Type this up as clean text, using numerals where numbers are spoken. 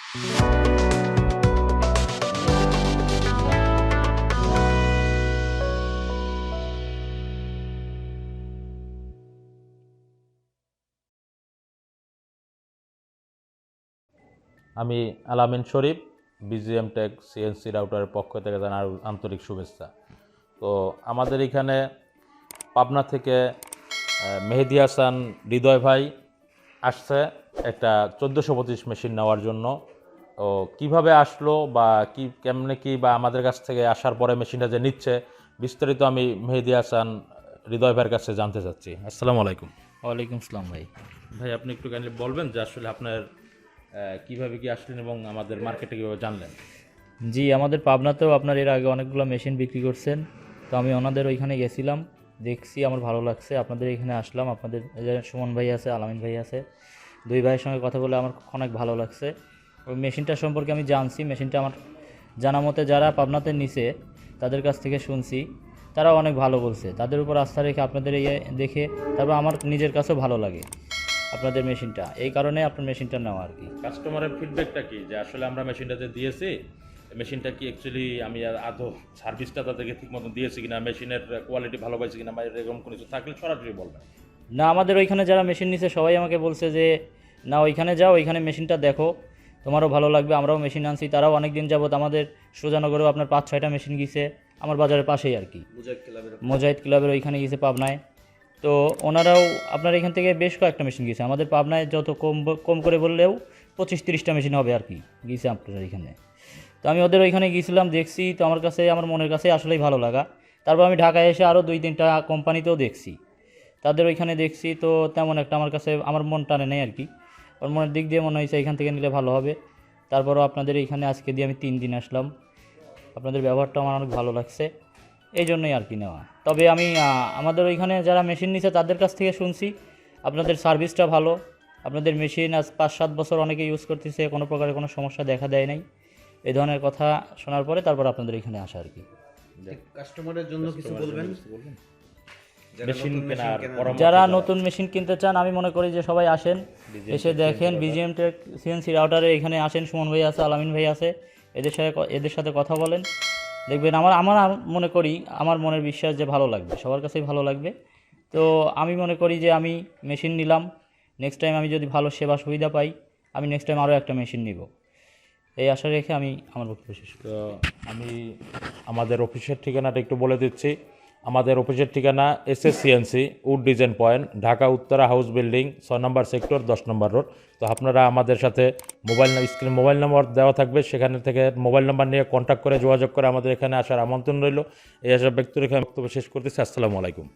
আমি আলামিন শরীফ, BGM take CNC রাউটারের পক্ষ থেকে জানাই আন্তরিক শুভেচ্ছা। তো আমাদের এখানে পাবনা থেকে মেহেদি হাসান হৃদয় ভাই আসছে একটা 1425 মেশিন নেওয়ার জন্য। তো কীভাবে আসলো বা কেমনে কি বা আমাদের কাছ থেকে আসার পরে মেশিনটা যে নিচ্ছে বিস্তারিত আমি মেহেদি হাসান হৃদয় ভাইয়ের কাছে জানতে চাচ্ছি। আসসালামু আলাইকুম। ওয়ালাইকুম আসসালাম ভাই। আপনি একটু কাইন্ডলি বলবেন যে আসলে আপনার কীভাবে কি আসলেন এবং আমাদের মার্কেটে কীভাবে জানলেন? জি, আমাদের পাবনাতেও আপনার এর আগে অনেকগুলো মেশিন বিক্রি করছেন, তো আমি ওনাদের ওইখানে গেছিলাম, দেখছি আমার ভালো লাগছে, আপনাদের এখানে আসলাম। আপনাদের সুমন ভাই আছে, আলামিন ভাই আছে, দুই ভাইয়ের সঙ্গে কথা বলে আমার অনেক ভালো লাগছে। ওই মেশিনটা সম্পর্কে আমি জানছি, মেশিনটা আমার জানা মতে যারা পাবনাতে নিছে তাদের কাছ থেকে শুনছি, তারাও অনেক ভালো বলছে। তাদের উপর আস্থা রেখে আপনাদের দেখে তারপর আমার নিজের কাছেও ভালো লাগে আপনাদের মেশিনটা, এই কারণে আপনার মেশিনটা নেওয়া আর কি। কাস্টমারের ফিডব্যাকটা কি যে আসলে আমরা মেশিনটাতে দিয়েছি, মেশিনটা কি অ্যাকচুয়ালি আমি আদৌ সার্ভিসটা তাদেরকে ঠিক মতো দিয়েছি কিনা, মেশিনের কোয়ালিটি ভালো পাইছি কিনা বা এরকম কোনো কিছু থাকলে সরাসরি বলবেন। না, আমাদের ওইখানে যারা মেশিন নিছে সবাই আমাকে বলছে যে না, ওইখানে যাও, ওইখানে মেশিনটা দেখো, তোমারও ভালো লাগবে। আমরাও মেশিন আনছি, তারাও অনেক দিন যাবত আমাদের সুজানগরেও আপনার 5-6টা মেশিন গিয়েছে, আমার বাজারের পাশেই আর কি, মুজাহিদ ক্লাবের ওইখানে গিয়েছে পাবনায়। তো ওনারাও আপনার এখান থেকে বেশ কয়েকটা মেশিন গিয়েছে। আমাদের পাবনায় যত কম করে বললেও 25-30টা মেশিন হবে আর কি গিয়েছে আপনার এখানে। তো আমি ওদের ওইখানে গিয়েছিলাম, দেখছি, তো আমার কাছে আমার মনের কাছে আসলেই ভালো লাগা। তারপর আমি ঢাকায় এসে আরও 2-3টা কোম্পানিতেও দেখছি, তাদের ওইখানে দেখছি, তো তেমন একটা আমার কাছে আমার মন টানে নেই আর কি। ওর মনের দিক দিয়ে মনে হয়েছে এখান থেকে নিলে ভালো হবে। তারপরও আপনাদের এইখানে আজকে দিয়ে আমি 3 দিন আসলাম, আপনাদের ব্যবহারটা আমার অনেক ভালো লাগছে, এই জন্যই আর কি নেওয়া। তবে আমি আমাদের ওইখানে যারা মেশিন নিছে তাদের কাছ থেকে শুনছি আপনাদের সার্ভিসটা ভালো, আপনাদের মেশিন আজ 5-7 বছর অনেকে ইউজ করতেছে, কোনো প্রকারের কোনো সমস্যা দেখা দেয় নাই, এই ধরনের কথা শোনার পরে তারপর আপনাদের এখানে আসা আর কি। কাস্টমারের জন্য কিছু বলবেন? যারা নতুন মেশিন কিনতে চান, আমি মনে করি যে সবাই আসেন, এসে দেখেন BGM টেক সিএনসি রাউটারে এখানে আসেন, সুমন ভাই আছে, আলামিন ভাই আছে, এদের সাথে কথা বলেন, দেখবেন আমার মনে করি, আমার মনের বিশ্বাস যে ভালো লাগবে, সবার কাছেই ভালো লাগবে। তো আমি মনে করি যে আমি মেশিন নিলাম, নেক্সট টাইম আমি যদি ভালো সেবা সুবিধা পাই, আমি নেক্সট টাইম আরও একটা মেশিন নিব, এই আশা রেখে আমি আমার বক্তব্য শেষ করি। তো আমি আমাদের অফিসের ঠিকানাটা একটু বলে দিচ্ছি। আমাদের অফিসের ঠিকানা SSCNC wood design point, Dhaka Uttara house building, 6 নম্বর সেক্টর, 10 নম্বর রোড। তো আপনারা আমাদের সাথে স্ক্রিনে মোবাইল নাম্বার দেওয়া থাকবে, সেখানে থেকে মোবাইল নাম্বার নিয়ে কন্ট্যাক্ট করে যোগাযোগ করে আমাদের এখানে আসার আমন্ত্রণ রইল। এই আশা ব্যক্ত রেখে বক্তব্য শেষ করতেছি। আসসালামু আলাইকুম।